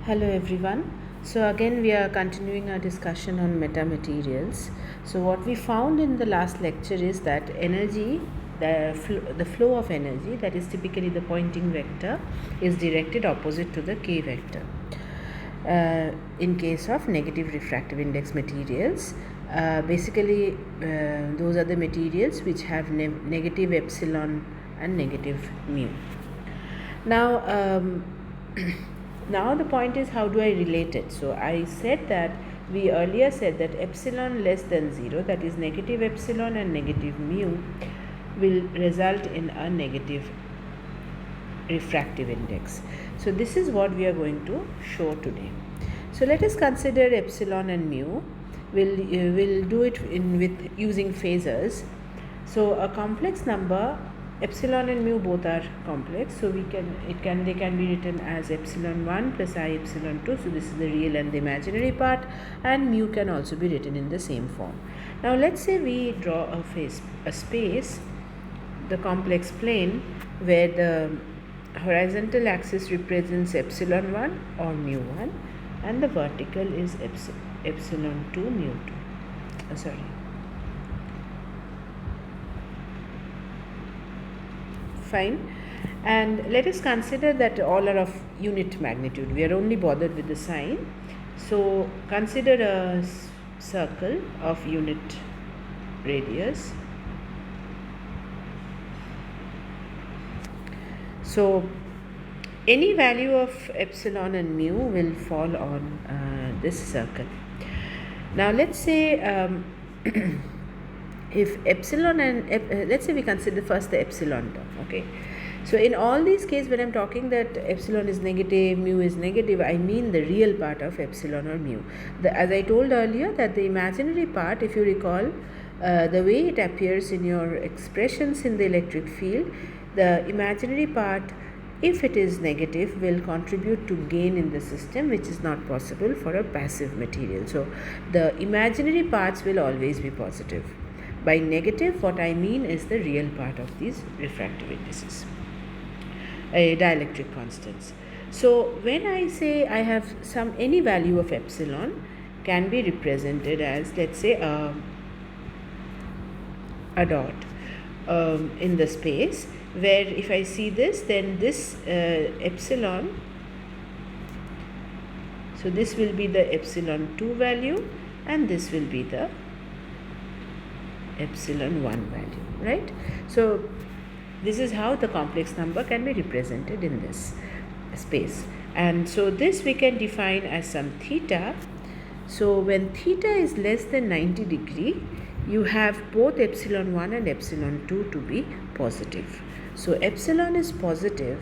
Hello everyone. So again we are continuing our discussion on metamaterials. So what we found in the last lecture is that energy, the flow of energy, that is typically the Poynting vector, is directed opposite to the k vector. In case of negative refractive index materials, basically those are the materials which have negative epsilon and negative mu. Now now the point is, how do I relate it? So I said that we earlier said that epsilon less than 0, that is negative epsilon and negative mu, will result in a negative refractive index. So this is what we are going to show today. So let us consider epsilon and mu. We'll do it with using phasors. So a complex number, epsilon and mu both are complex, so they can be written as epsilon 1 plus I epsilon 2. So this is the real and the imaginary part, and mu can also be written in the same form. Now let's say we draw a space, the complex plane, where the horizontal axis represents epsilon 1 or mu 1 and the vertical is epsilon 2 mu 2. Fine. And let us consider that all are of unit magnitude. We are only bothered with the sign. So consider a circle of unit radius. So any value of epsilon and mu will fall on this circle. Now let's say if epsilon and let's say we consider first the epsilon term. Okay, so in all these cases, when I'm talking that epsilon is negative, mu is negative, I mean the real part of epsilon or mu. As I told earlier, that the imaginary part, if you recall, the way it appears in your expressions in the electric field, the imaginary part, if it is negative, will contribute to gain in the system, which is not possible for a passive material. So the imaginary parts will always be positive. By negative, what I mean is the real part of these refractive indices, dielectric constants. So when I say I have any value of epsilon, can be represented as, let's say, a dot in the space, where if I see this, then this epsilon, so this will be the epsilon 2 value and this will be the epsilon 1 value, right? So this is how the complex number can be represented in this space. And so this we can define as some theta. So when theta is less than 90 degree, you have both epsilon 1 and epsilon 2 to be positive. So epsilon is positive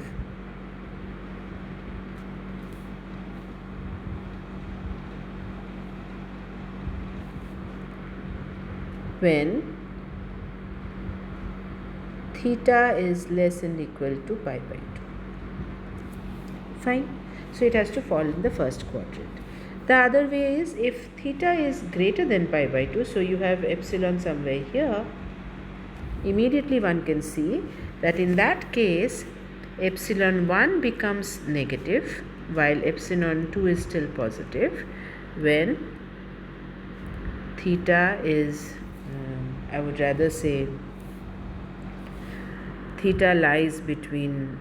when theta is less than or equal to pi by 2. Fine. So it has to fall in the first quadrant. The other way is if theta is greater than pi by 2, so you have epsilon somewhere here, immediately one can see that in that case epsilon 1 becomes negative while epsilon 2 is still positive when theta is, I would rather say, theta lies between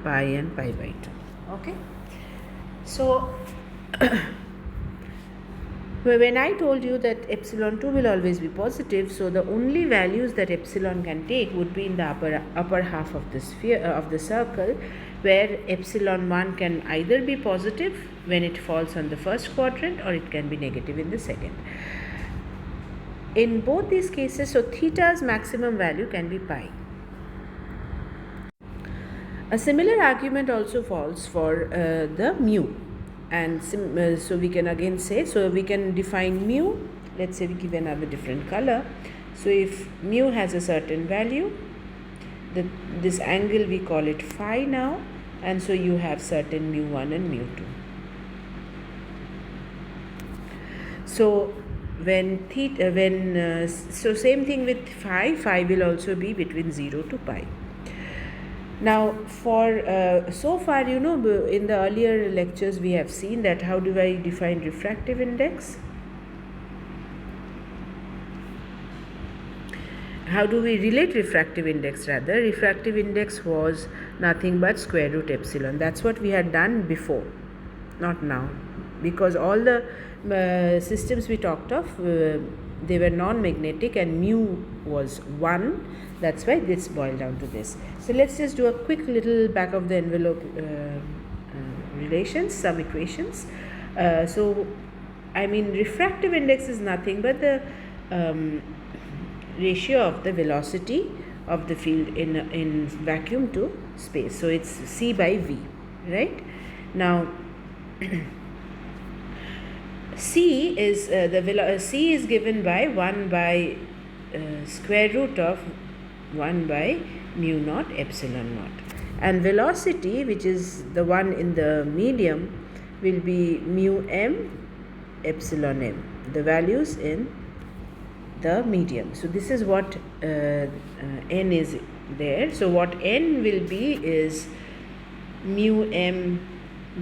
pi and pi by 2. Okay, so when I told you that epsilon 2 will always be positive, so the only values that epsilon can take would be in the upper half of the sphere of the circle, where epsilon 1 can either be positive when it falls on the first quadrant or it can be negative in the second. In both these cases, so theta's maximum value can be pi. A similar argument also falls for the mu, and so we can again say, so we can define mu. Let's say we give another different color. So if mu has a certain value, this angle we call it phi now, and so you have certain mu 1 and mu 2. So when so same thing with phi will also be between 0 to pi. Now for so far, in the earlier lectures we have seen that how do I define refractive index? How do we relate refractive index rather? Refractive index was nothing but square root epsilon. That's what we had done before, not now, because all the systems we talked of, they were non-magnetic and mu was 1. That's why this boiled down to this. So let's just do a quick little back of the envelope relations, some equations. So I mean, refractive index is nothing but the ratio of the velocity of the field in vacuum to space. So it's C by V, right? Now C is C is given by 1 by square root of 1 by mu naught epsilon naught, and velocity, which is the one in the medium, will be mu m epsilon m, the values in the medium. So this is what n is there. So what n will be is mu m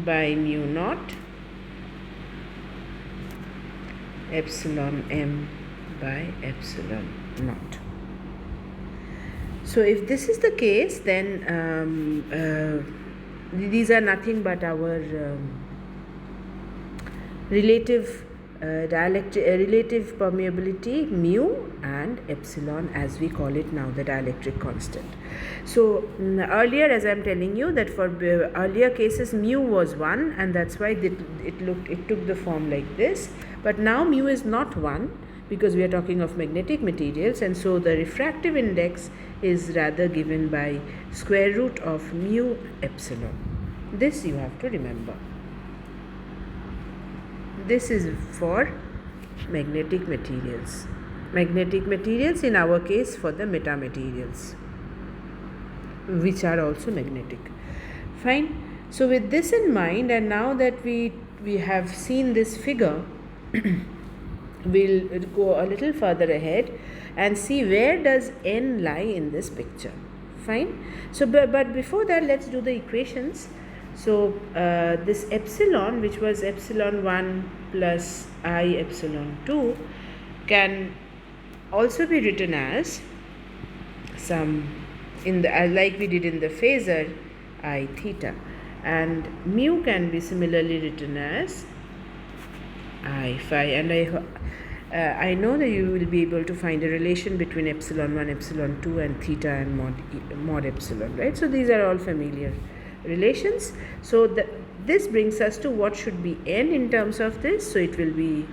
by mu naught epsilon m by epsilon naught. So if this is the case, then these are nothing but our relative relative permeability mu and epsilon, as we call it now, the dielectric constant. So earlier, as I am telling you, that for earlier cases mu was 1, and that's why it took the form like this. But now mu is not 1, because we are talking of magnetic materials, and so the refractive index is rather given by square root of mu epsilon. This you have to remember. This is for magnetic materials. Magnetic materials, in our case, for the metamaterials, which are also magnetic. Fine. So with this in mind, and now that we have seen this figure, we'll go a little further ahead and see where does n lie in this picture. Fine. So but before that, let's do the equations. So this epsilon, which was epsilon 1 plus I epsilon 2, can also be written as some, in the like we did in the phasor, I theta, and mu can be similarly written as I phi. And I know that you will be able to find a relation between epsilon 1, epsilon 2 and theta and mod epsilon, right? So these are all familiar relations. So this brings us to what should be n in terms of this. So it will be,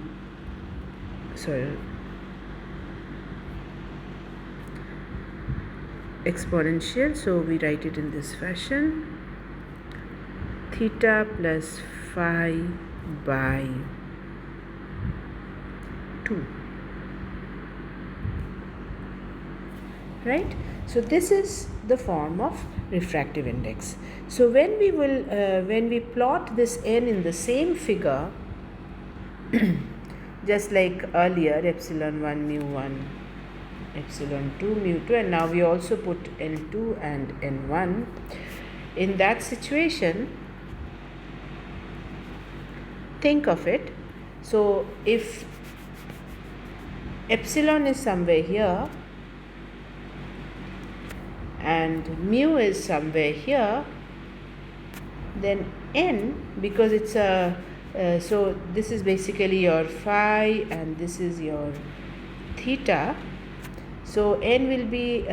exponential. So we write it in this fashion: theta plus phi by 2, right? So this is the form of refractive index. So when we plot this n in the same figure, just like earlier, epsilon 1 mu 1, epsilon 2 mu 2, and now we also put n2 and n1. In that situation, think of it. So if epsilon is somewhere here and mu is somewhere here, then n, because it's a so this is basically your phi and this is your theta, so n will be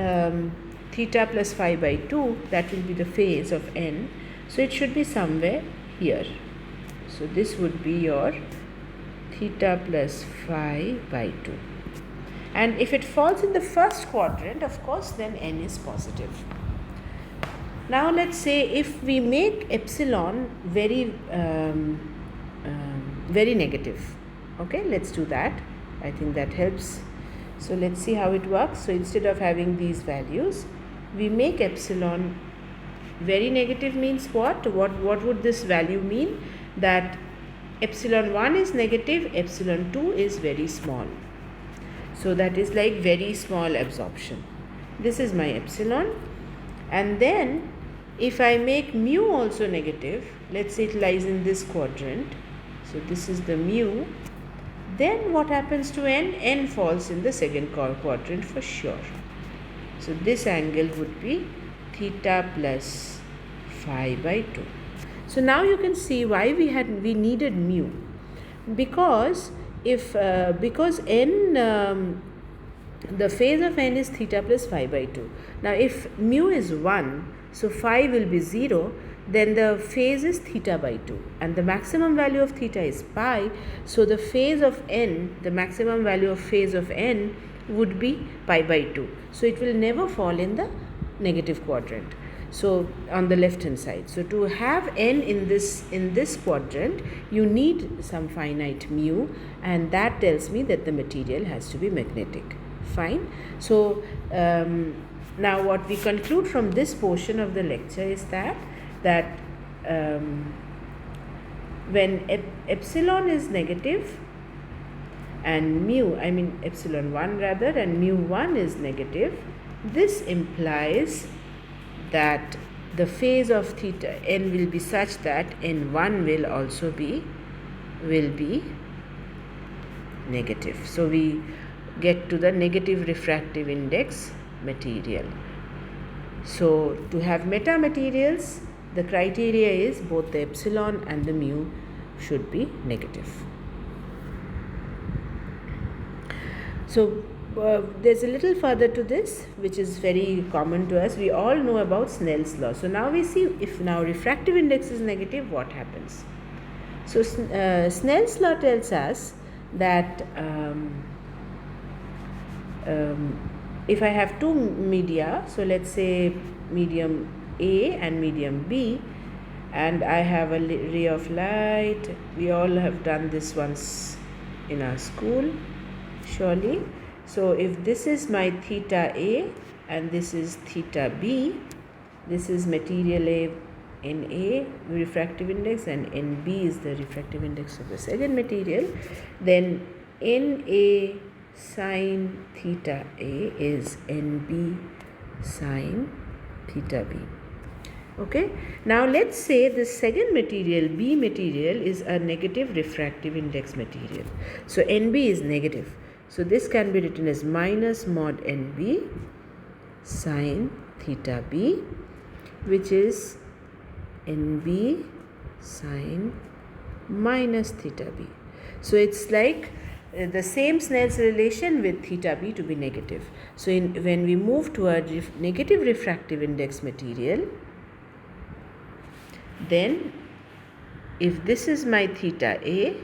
theta plus phi by 2, that will be the phase of n, so it should be somewhere here. So this would be your theta plus phi by 2. And if it falls in the first quadrant, of course, then n is positive. Now let's say if we make epsilon very negative. Okay, let's do that. I think that helps. So let's see how it works. So instead of having these values, we make epsilon very negative. Means what? What would this value mean? That epsilon 1 is negative, epsilon 2 is very small. So that is like very small absorption. This is my epsilon, and then If I make mu also negative, let's say it lies in this quadrant, so this is the mu, then what happens to n? N falls in the second quadrant for sure. So this angle would be theta plus phi by 2. So now you can see why we needed mu, because because n the phase of n is theta plus phi by 2. Now if mu is 1, so phi will be 0, then the phase is theta by 2, and the maximum value of theta is pi, so the phase of n, the maximum value of phase of n would be pi by 2. So it will never fall in the negative quadrant, so on the left hand side. So to have n in this quadrant, you need some finite mu, and that tells me that the material has to be magnetic. Fine. So now what we conclude from this portion of the lecture is that when epsilon is negative and mu, I mean epsilon 1 rather, and mu 1 is negative, this implies that the phase of theta n will be such that n1 will also be negative. So we get to the negative refractive index material. So to have metamaterials, the criteria is both the epsilon and the mu should be negative. So there's a little further to this, which is very common to us. We all know about Snell's law. So now we see, if now refractive index is negative, what happens? So Snell's law tells us that if I have two media, so let's say medium A and medium B, and I have a ray of light. We all have done this once in our school, surely. So if this is my theta A and this is theta B, this is material A in A, refractive index, and in B is the refractive index of the second material, then NA sine theta A is NB sine theta B. Okay, now let's say the second material, B material, is a negative refractive index material. So NB is negative. So this can be written as minus mod NB sine theta B, which is NB sine minus theta B. So it's like the same Snell's relation with theta B to be negative. So when we move to a negative refractive index material, then if this is my theta A,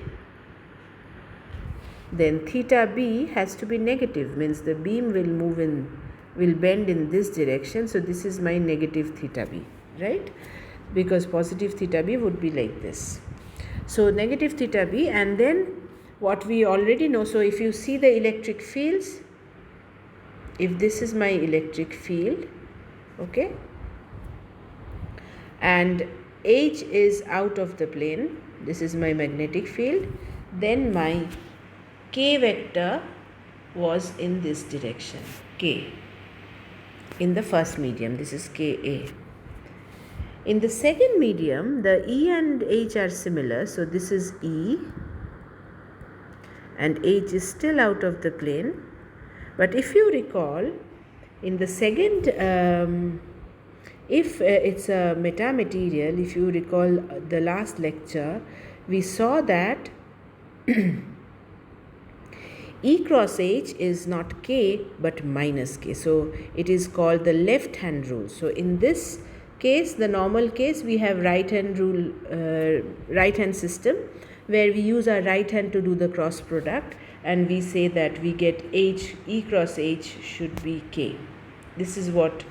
then theta B has to be negative, means the beam will bend in this direction. So this is my negative theta B, right? Because positive theta B would be like this. So negative theta B, and then what we already know, so if you see the electric fields, if this is my electric field, okay, and H is out of the plane, this is my magnetic field, then my K vector was in this direction, K, in the first medium, this is Ka. In the second medium, the E and H are similar, so this is E, and H is still out of the plane. But if you recall, in the second, if it's a metamaterial, if you recall the last lecture, we saw that E cross H is not K but minus K. So it is called the left hand rule. So in this case, the normal case, we have right hand rule, right hand system, where we use our right hand to do the cross product, and we say that we get H, E cross H should be K. This is what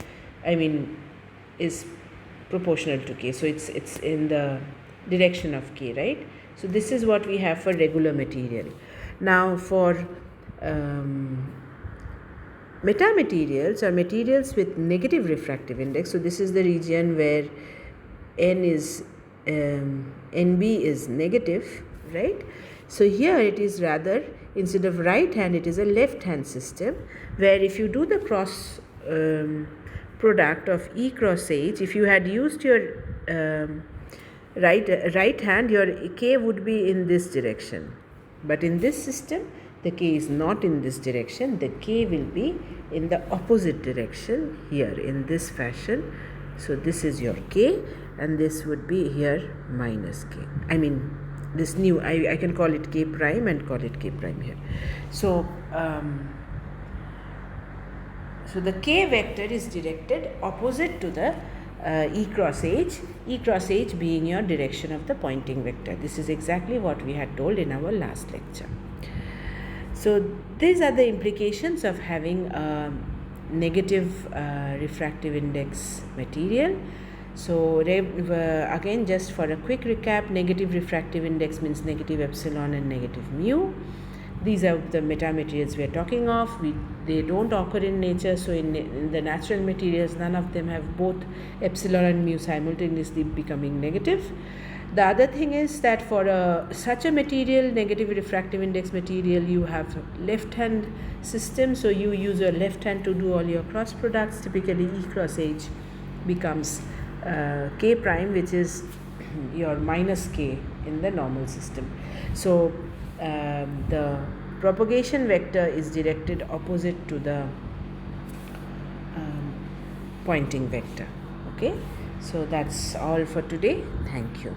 I mean is proportional to K. So it's in the direction of K, right? So this is what we have for regular material. Now for metamaterials or materials with negative refractive index, so this is the region where NB is negative, right? So here it is rather, instead of right hand, it is a left hand system, where if you do the cross product of E cross H, if you had used your right hand, your K would be in this direction. But in this system, the K is not in this direction. The K will be in the opposite direction here in this fashion. So this is your K, and this would be here minus K. I mean, this new, I can call it K prime and call it K prime here. So, so the K vector is directed opposite to the E cross H being your direction of the pointing vector. This is exactly what we had told in our last lecture. So these are the implications of having a negative refractive index material. So again, just for a quick recap, negative refractive index means negative epsilon and negative mu. These are the metamaterials we are talking of. They don't occur in nature, so in the natural materials, none of them have both epsilon and mu simultaneously becoming negative. The other thing is that for such a material, negative refractive index material, you have left hand system, so you use your left hand to do all your cross products. Typically E cross H becomes K prime, which is your minus K in the normal system. So the propagation vector is directed opposite to the pointing vector. Okay, so that's all for today. Thank you.